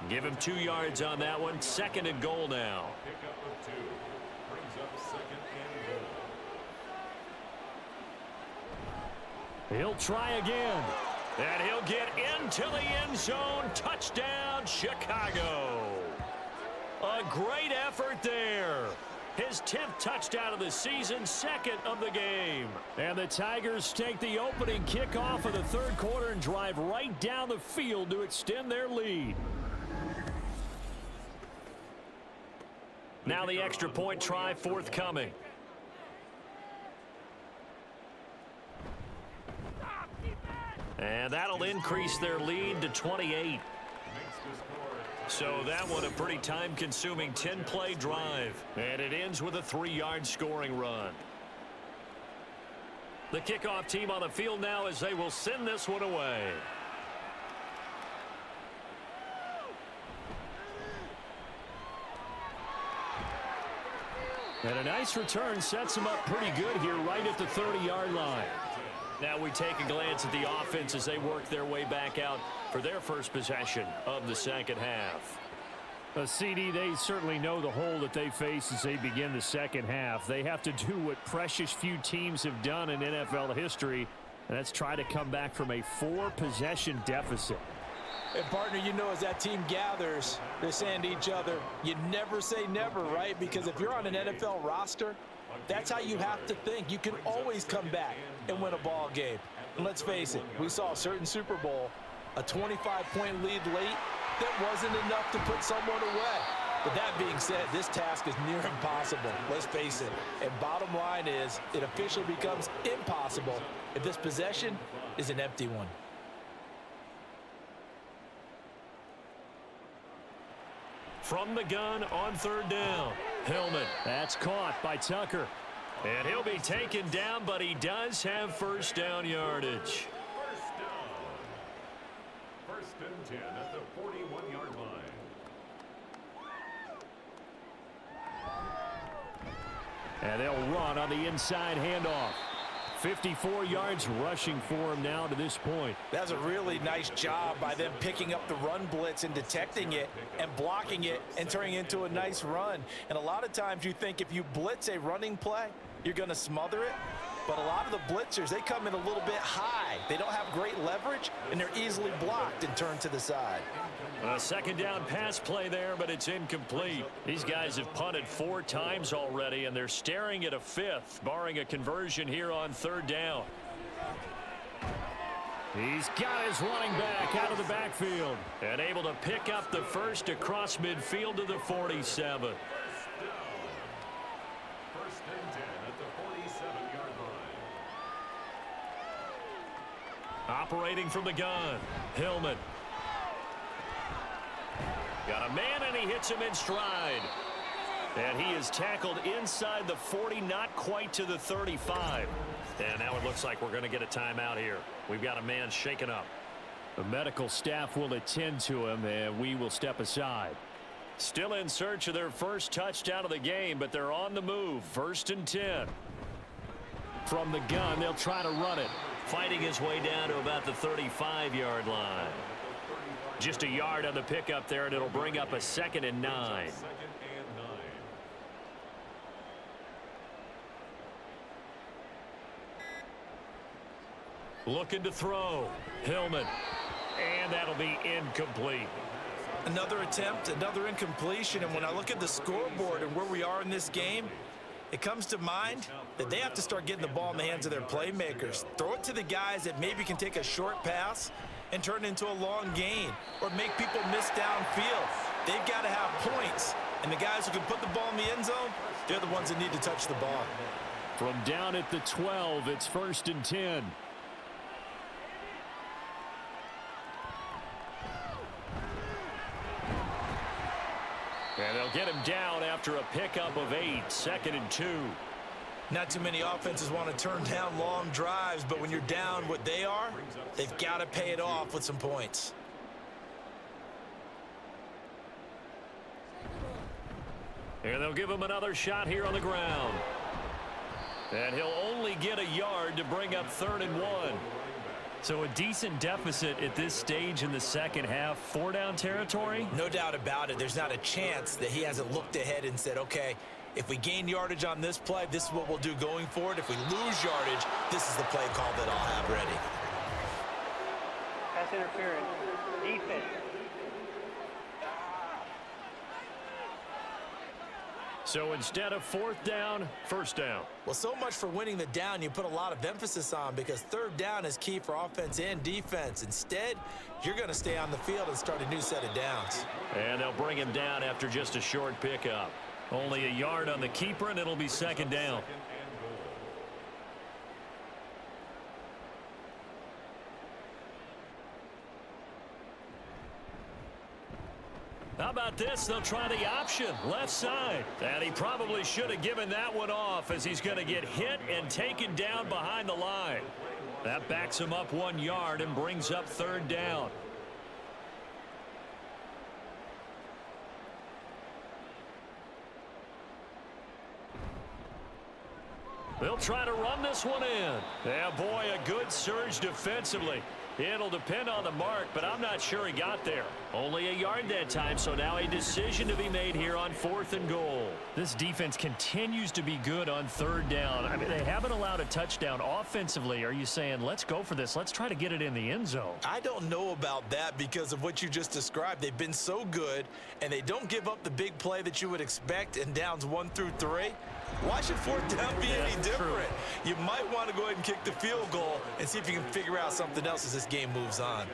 Give him 2 yards on that one. 2nd and goal now.
Pickup of 2. Brings up 2nd and goal.
He'll try again. And he'll get into the end zone. Touchdown, Chicago. A great effort there. His 10th touchdown of the season, 2nd of the game. And the Tigers take the opening kickoff of the 3rd quarter and drive right down the field to extend their lead. Now the extra point try forthcoming. And that'll increase their lead to 28. So that one a pretty time-consuming 10-play drive. And it ends with a 3-yard scoring run. The kickoff team on the field now as they will send this one away. And a nice return sets them up pretty good here right at the 30-yard line. Now we take a glance at the offense as they work their way back out for their first possession of the second half.
CD, they certainly know the hole that they face as they begin the second half. They have to do what precious few teams have done in NFL history, and that's try to come back from a 4-possession deficit.
And partner, you know, as that team gathers, they're saying to each other, you never say never, right? Because if you're on an NFL roster, that's how you have to think. You can always come back and win a ball game. And let's face it, we saw a certain Super Bowl, a 25-point lead late, that wasn't enough to put someone away. But that being said, this task is near impossible. Let's face it. And bottom line is, it officially becomes impossible if this possession is an empty one.
From the gun on 3rd down. Hillman. That's caught by Tucker. And he'll be taken down, but he does have first down yardage.
First down. 1st and 10 at the 41-yard line.
And they'll run on the inside handoff. 54 yards rushing for him now to this point.
That's a really nice job by them picking up the run blitz and detecting it and blocking it and turning it into a nice run. And a lot of times you think if you blitz a running play, you're going to smother it.
But a lot of the blitzers, they come in a little bit high. They don't have great leverage, and they're easily blocked and turned to the side.
A second down pass play there, but it's incomplete. These guys have punted 4 times already, and they're staring at a 5th, barring a conversion here on 3rd down.
He's got his running back out of the backfield.
And able to pick up the first across midfield to the 47.
First and 10 at the 47-yard line.
Operating from the gun, Hillman. Got a man, and he hits him in stride. And he is tackled inside the 40, not quite to the 35. And now it looks like we're going to get a timeout here. We've got a man shaken up.
The medical staff will attend to him, and we will step aside.
Still in search of their first touchdown of the game, but they're on the move. 1st and 10.
From the gun, they'll try to run it.
Fighting his way down to about the 35-yard line. Just a yard on the pickup there, and it'll bring up a 2nd and 9. Looking to throw. Hillman. And that'll be incomplete.
Another attempt, another incompletion, and when I look at the scoreboard and where we are in this game, it comes to mind that they have to start getting the ball in the hands of their playmakers. Throw it to the guys that maybe can take a short pass and turn it into a long gain or make people miss downfield. They've got to have points, and the guys who can put the ball in the end zone, they're the ones that need to touch the ball.
From down at the 12, it's 1st and 10.
And they'll get him down after a pickup of 8, 2nd and 2.
Not too many offenses want to turn down long drives, but when you're down what they are, they've got to pay it off with some points.
And they'll give him another shot here on the ground. And he'll only get a yard to bring up 3rd and 1.
So a decent deficit at this stage in the second half. 4-down territory?
No doubt about it. There's not a chance that he hasn't looked ahead and said, okay, if we gain yardage on this play, this is what we'll do going forward. If we lose yardage, this is the play call that I'll have ready.
Pass interference. Defense.
So instead of 4th down, 1st down.
Well, so much for winning the down you put a lot of emphasis on, because 3rd down is key for offense and defense. Instead, you're going to stay on the field and start a new set of downs.
And they'll bring him down after just a short pickup.
Only a yard on the keeper, and it'll be 2nd down.
How about this? They'll try the option, left side. And he probably should have given that one off, as he's going to get hit and taken down behind the line. That backs him up 1 yard and brings up 3rd down. They'll try to run this one in. Yeah, boy, a good surge defensively. It'll depend on the mark, but I'm not sure he got there. Only a yard that time, so now a decision to be made here on 4th and goal.
This defense continues to be good on 3rd down. I mean, they haven't allowed a touchdown offensively. Are you saying, let's go for this? Let's try to get it in the end zone.
I don't know about that because of what you just described. They've been so good, and they don't give up the big play that you would expect in downs 1 through 3. Why should 4th down be any different? You might want to go ahead and kick the field goal and see if you can figure out something else as this game moves on.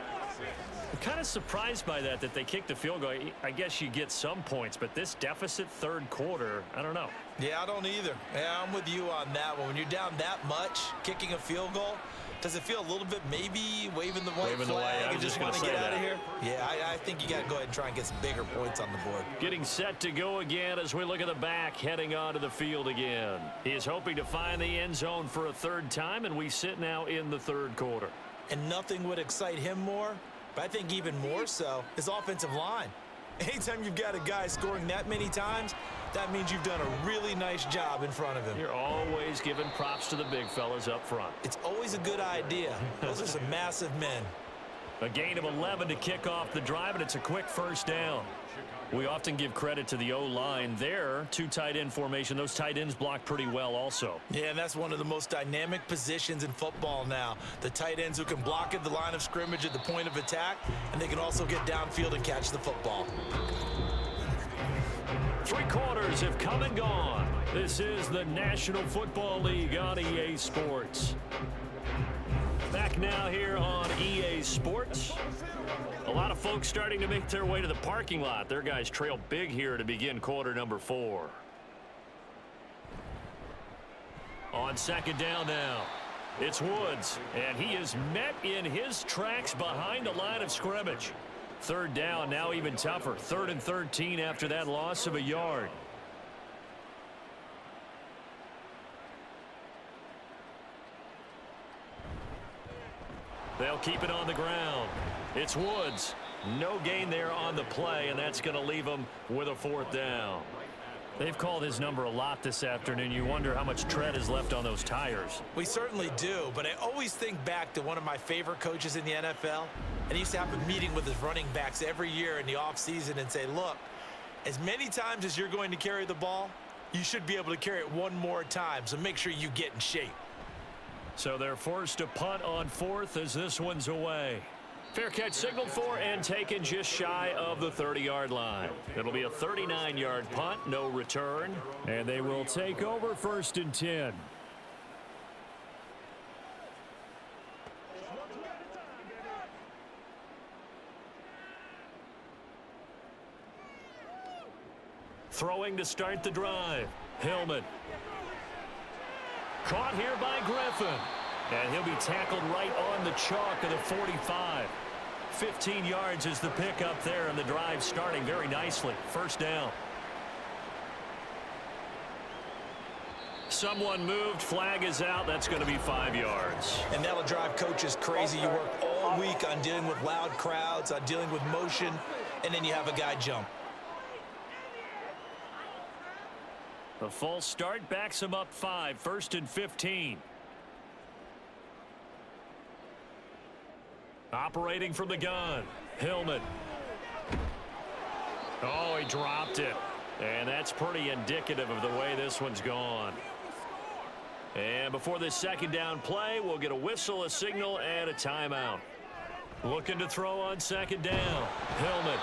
I'm kind of surprised by that they kicked the field goal. I guess you get some points, but this deficit 3rd quarter, I don't know.
Yeah, I don't either. Yeah, I'm with you on that one. When you're down that much, kicking a field goal, does it feel a little bit maybe waving the white flag and just want to get out of here? Yeah, I think you got to go ahead and try and get some bigger points on the board.
Getting set to go again as we look at the back, heading onto the field again. He is hoping to find the end zone for a 3rd time, and we sit now in the 3rd quarter.
And nothing would excite him more, but I think even more so, his offensive line. Anytime you've got a guy scoring that many times, that means you've done a really nice job in front of him.
You're always giving props to the big fellas up front.
It's always a good idea. Those are some massive men.
A gain of 11 to kick off the drive, and it's a quick first down. We often give credit to the O-line there. Two tight end formation. Those tight ends block pretty well also.
Yeah, and that's one of the most dynamic positions in football now. The tight ends who can block at the line of scrimmage at the point of attack, and they can also get downfield and catch the football.
3 quarters have come and gone. This is the National Football League on EA Sports. Back now here on EA Sports. A lot of folks starting to make their way to the parking lot. Their guys trail big here to begin quarter number 4. On second down now, it's Woods, and he is met in his tracks behind the line of scrimmage. Third down, now even tougher. 3rd and 13 after that loss of a yard. They'll keep it on the ground. It's Woods. No gain there on the play, and that's going to leave them with a 4th down. They've called his number a lot this afternoon. You wonder how much tread is left on those tires.
We certainly do, but I always think back to one of my favorite coaches in the NFL, and he used to have a meeting with his running backs every year in the offseason and say, look, as many times as you're going to carry the ball, you should be able to carry it one more time, so make sure you get in shape.
So they're forced to punt on 4th as this one's away. Fair catch signaled for and taken just shy of the 30-yard line. It'll be a 39-yard punt, no return.
And they will take over 1st and 10.
Throwing to start the drive. Hillman. Caught here by Griffin. And he'll be tackled right on the chalk of the 45. 15 yards is the pickup there, and the drive starting very nicely. 1st down. Someone moved. Flag is out. That's going to be 5 yards.
And that'll drive coaches crazy. You work all week on dealing with loud crowds, on dealing with motion, and then you have a guy jump.
The false start backs him up 5. 1st and 15. Operating from the gun, Hillman. Oh, he dropped it. And that's pretty indicative of the way this one's gone. And before this 2nd down play, we'll get a whistle, a signal, and a timeout. Looking to throw on 2nd down, Hillman.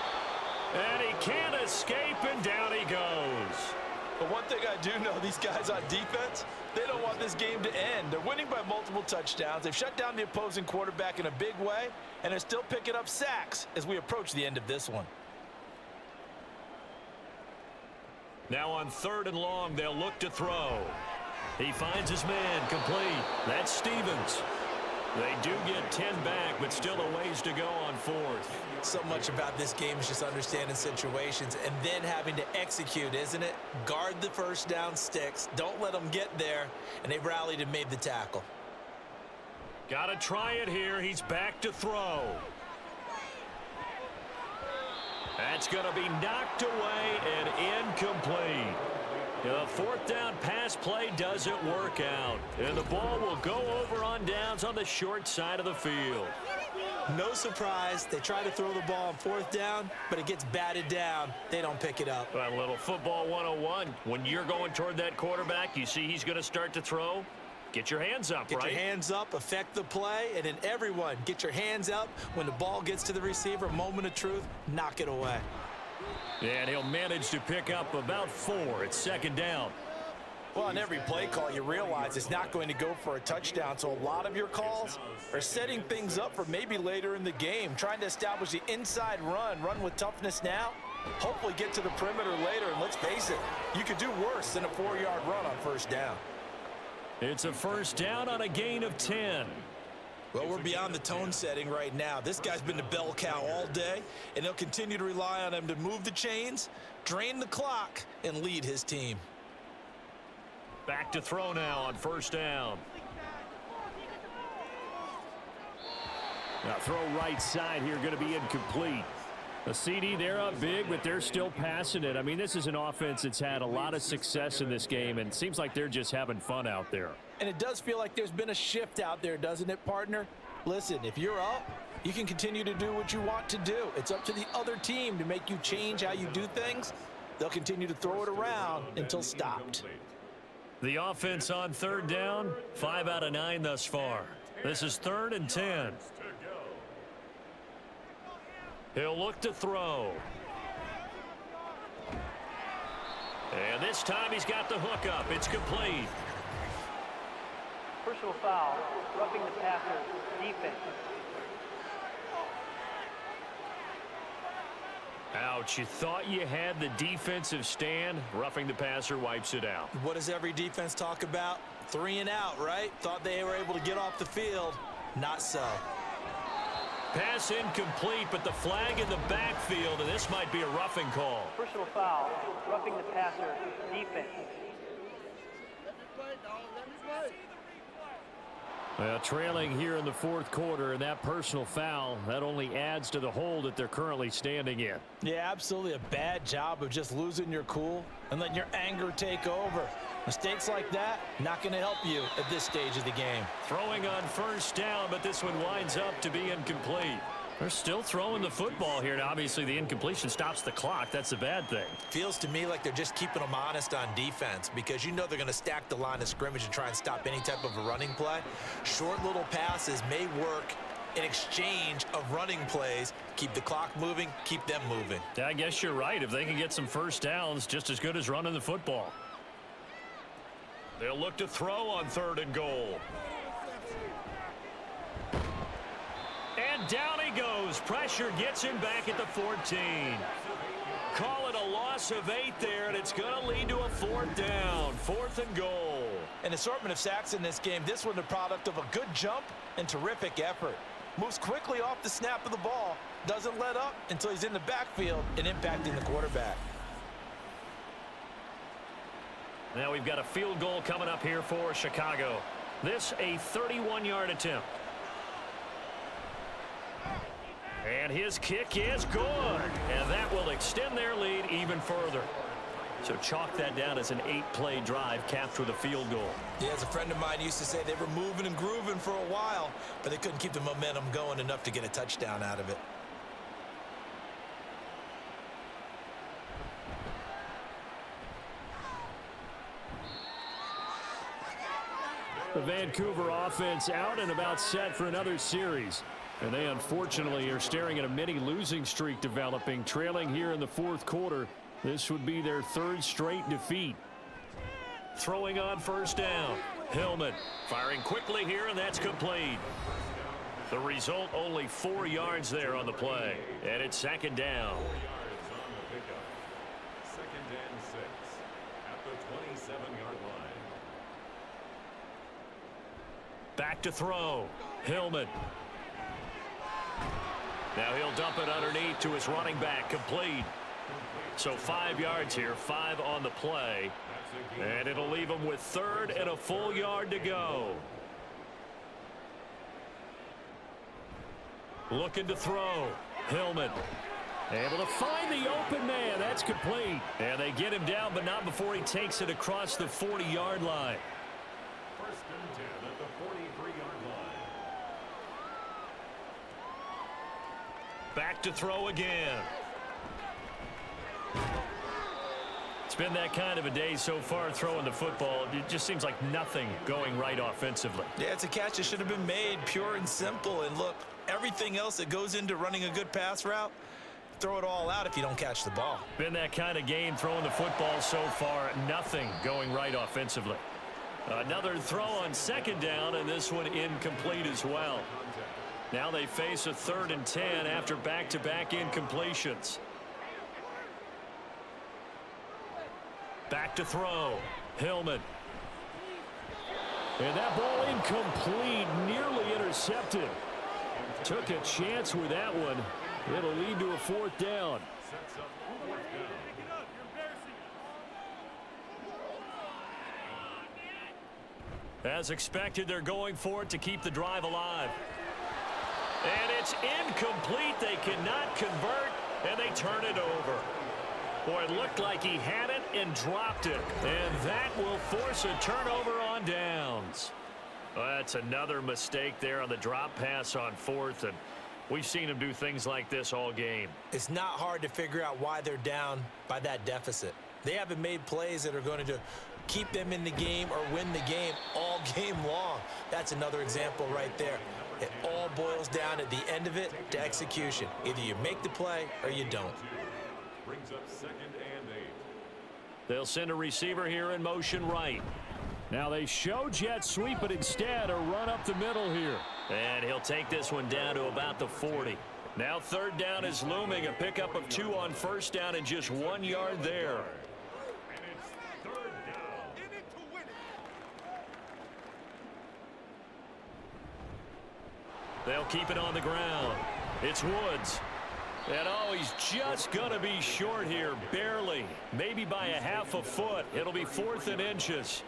And he can't escape, and down he goes.
But one thing I do know, these guys on defense, they don't want this game to end. They're winning by multiple touchdowns. They've shut down the opposing quarterback in a big way, and they're still picking up sacks as we approach the end of this one.
Now on 3rd and long, they'll look to throw. He finds his man complete. That's Stevens. They do get 10 back, but still a ways to go on 4th.
So much about this game is just understanding situations and then having to execute, isn't it? Guard the 1st down sticks. Don't let them get there. And they rallied and made the tackle.
Got to try it here. He's back to throw. That's going to be knocked away and incomplete. The 4th down pass play doesn't work out. And the ball will go over on downs on the short side of the field.
No surprise. They try to throw the ball on 4th down, but it gets batted down. They don't pick it up.
A little football 101. When you're going toward that quarterback, you see he's going to start to throw. Get your hands up,
right?
Get
your hands up, affect the play, and then everyone get your hands up. When the ball gets to the receiver, moment of truth, knock it away.
And he'll manage to pick up about 4 at 2nd down.
Well, on every play call, you realize it's not going to go for a touchdown, so a lot of your calls are setting things up for maybe later in the game, trying to establish the inside run with toughness now, hopefully get to the perimeter later, and let's face it, you could do worse than a 4-yard run on 1st down.
It's a 1st down on a gain of 10.
Well, we're beyond the tone setting right now. This guy's been the bell cow all day, and they'll continue to rely on him to move the chains, drain the clock, and lead his team.
Back to throw now on 1st down.
Now throw right side here, going to be incomplete. A CD, they're up big, but they're still passing it. I mean, this is an offense that's had a lot of success in this game, and it seems like they're just having fun out there.
And it does feel like there's been a shift out there, doesn't it, partner? Listen, if you're up, You can continue to do what you want to do. It's up to the other team to make you change how you do things. They'll continue to throw it around until stopped.
The offense on third down, 5 out of 9 thus far. This is 3rd and 10. He'll look to throw. And this time he's got the hook up. It's complete.
Personal foul, roughing the passer, defense.
Ouch, you thought you had the defensive stand. Roughing the passer wipes it out.
What does every defense talk about? 3 and out, right? Thought they were able to get off the field. Not so.
Pass incomplete, but the flag in the backfield, and this might be a roughing call.
Personal foul, roughing the passer, defense.
Well, trailing here in the 4th quarter, and that personal foul, that only adds to the hole that they're currently standing in.
Yeah, absolutely a bad job of just losing your cool and letting your anger take over. Mistakes like that, not going to help you at this stage of the game.
Throwing on first down, but this one winds up to be incomplete. They're still throwing the football here, and obviously the incompletion stops the clock. That's a bad thing.
Feels to me like they're just keeping them honest on defense because you know they're going to stack the line of scrimmage and try and stop any type of a running play. Short little passes may work in exchange of running plays. Keep the clock moving, keep them moving.
Yeah, I guess you're right. If they can get some first downs, just as good as running the football. They'll look to throw on 3rd and goal. And down he goes. Pressure gets him back at the 14. Call it a loss of 8 there, and it's going to lead to a 4th down. 4th and goal.
An assortment of sacks in this game. This one the product of a good jump and terrific effort. Moves quickly off the snap of the ball. Doesn't let up until he's in the backfield and impacting the quarterback.
Now we've got a field goal coming up here for Chicago. This a 31-yard attempt. And his kick is good. And that will extend their lead even further. So chalk that down as an 8-play drive capped with a field goal.
Yeah, as a friend of mine used to say, they were moving and grooving for a while, but they couldn't keep the momentum going enough to get a touchdown out of it.
The Vancouver offense out and about set for another series. And they unfortunately are staring at a mini losing streak developing, trailing here in the 4th quarter. This would be their 3rd straight defeat.
Throwing on first down. Hillman firing quickly here, and that's complete. The result, only 4 yards there on the play. And it's 2nd down.
2nd and 6 at the 27-yard line.
Back to throw. Hillman. Now he'll dump it underneath to his running back. Complete. So 5 yards here, 5 on the play. And it'll leave him with 3rd and a full yard to go. Looking to throw. Hillman. Able to find the open man. That's complete. And they get him down, but not before he takes it across the 40-yard line.
1st and 10 at the 43-yard line.
Back to throw again. It's been that kind of a day so far throwing the football. It just seems like nothing going right offensively.
Yeah, it's a catch that should have been made, pure and simple. And look, everything else that goes into running a good pass route, throw it all out if you don't catch the ball.
Been that kind of game throwing the football so far. Nothing going right offensively. Another throw on 2nd down, and this one incomplete as well. Now they face a 3rd and 10 after back-to-back incompletions. Back to throw. Hillman.
And that ball incomplete, nearly intercepted. Took a chance with that one. It'll lead to a 4th down.
Sets up 4th down.
As expected, they're going for it to keep the drive alive. And it's incomplete. They cannot convert, and they turn it over. Boy, it looked like he had it and dropped it. And that will force a turnover on downs. Well, that's another mistake there on the drop pass on 4th. And
We've seen them do things like this all game.
It's not hard to figure out why they're down by that deficit. They haven't made plays that are going to keep them in the game or win the game all game long. That's another example right there. It all boils down at the end of it to execution. Either you make the play or you don't.
Brings up 2nd and 8.
They'll send a receiver here in motion right.
Now they show jet sweep, but instead a run up the middle here.
And he'll take this one down to about the 40. Now 3rd down is looming. A pickup of 2 on 1st down and just 1 yard there.
And it's 3rd down.
In it to win it.
They'll keep it on the ground. It's Woods. And oh, he's just going to be short here, barely. Maybe by a half a foot. It'll be 4th and inches.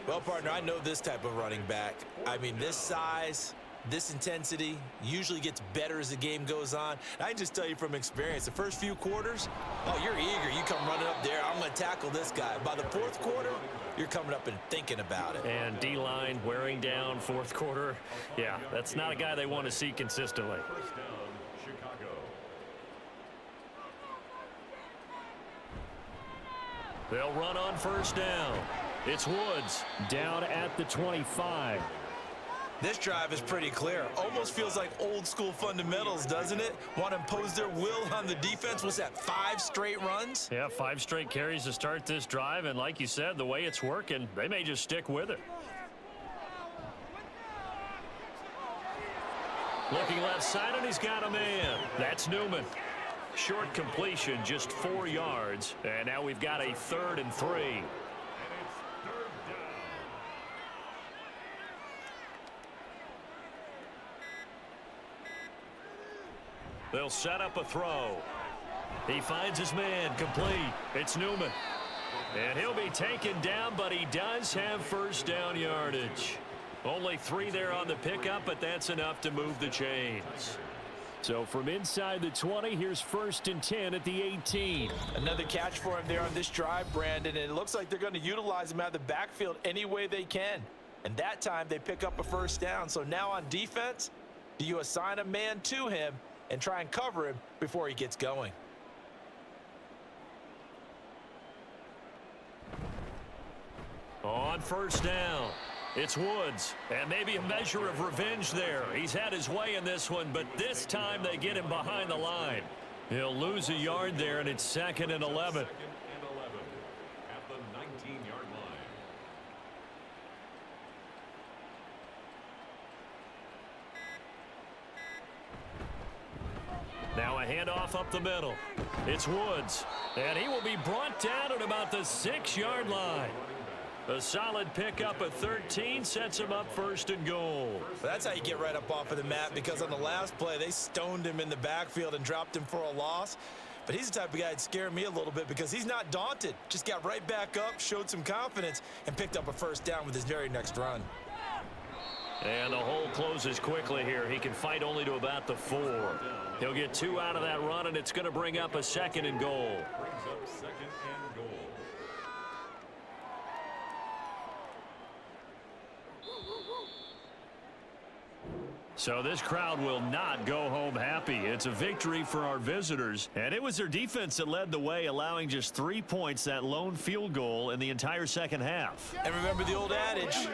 Well, partner, I know this type of running back. I mean, this size, this intensity usually gets better as the game goes on. And I can just tell you from experience, the first few quarters, oh, you're eager. You come running up there, I'm going to tackle this guy. By the 4th quarter, you're coming up and thinking about it.
And D-line wearing down 4th quarter. Yeah, that's not a guy they want to see consistently.
1st down, Chicago.
They'll run on 1st down. It's Woods.
Down at the 25.
This drive is pretty clear. Almost feels like old school fundamentals, doesn't it? Want to impose their will on the defense. What's that, 5 straight runs?
Yeah, 5 straight carries to start this drive. And like you said, the way it's working, they may just stick with it. Looking left side, and he's got a man. That's Newman. Short completion, just 4 yards. And now we've got a 3rd and 3. They'll set up a throw. He finds his man, complete. It's Newman. And he'll be taken down, but he does have 1st down yardage. Only 3 there on the pickup, but that's enough to move the chains.
So from inside the 20, here's 1st and 10 at the 18.
Another catch for him there on this drive, Brandon, and it looks like they're going to utilize him out of the backfield any way they can. And that time they pick up a 1st down. So now on defense, do you assign a man to him and try and cover him before he gets going?
On 1st down, it's Woods. And maybe a measure of revenge there. He's had his way in this one, but this time they get him behind the line. He'll lose a yard there, and it's 2nd and 11.
2nd and 11 at the 19-yard line.
Now a handoff up the middle. It's Woods. And he will be brought down at about the 6-yard line. A solid pickup at 13 sets him up 1st and goal.
That's how you get right up off of the mat, because on the last play, they stoned him in the backfield and dropped him for a loss. But he's the type of guy that scared me a little bit because he's not daunted. Just got right back up, showed some confidence, and picked up a 1st down with his very next run.
And the hole closes quickly here. He can fight only to about the 4. He'll get 2 out of that run, and it's going to bring up a 2nd and goal.
Brings up 2nd and goal.
So this crowd will not go home happy. It's a victory for our visitors. And it was their defense that led the way, allowing just 3 points, that lone field goal in the entire 2nd half.
And remember the old adage,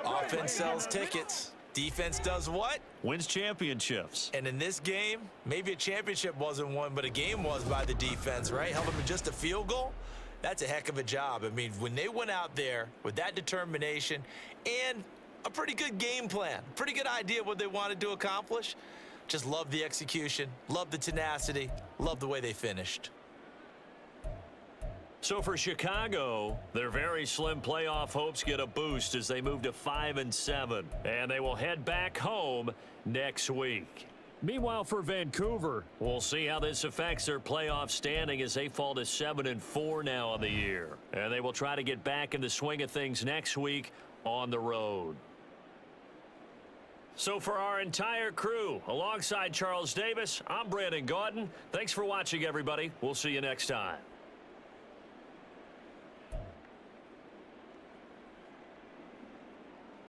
offense sells tickets. Defense does what?
Wins championships.
And in this game, maybe a championship wasn't won, but a game was by the defense, right? Held them to just a field goal. That's a heck of a job. I mean, when they went out there with that determination and a pretty good game plan, pretty good idea of what they wanted to accomplish, just love the execution, love the tenacity, love the way they finished.
So for Chicago, their very slim playoff hopes get a boost as they move to 5-7, and they will head back home next week.
Meanwhile, for Vancouver,
we'll see how this affects their playoff standing as they fall to 7-4 now on the year, and they will try to get back in the swing of things next week on the road. So for our entire crew, alongside Charles Davis, I'm Brandon Gaudin. Thanks for watching, everybody. We'll see you next time.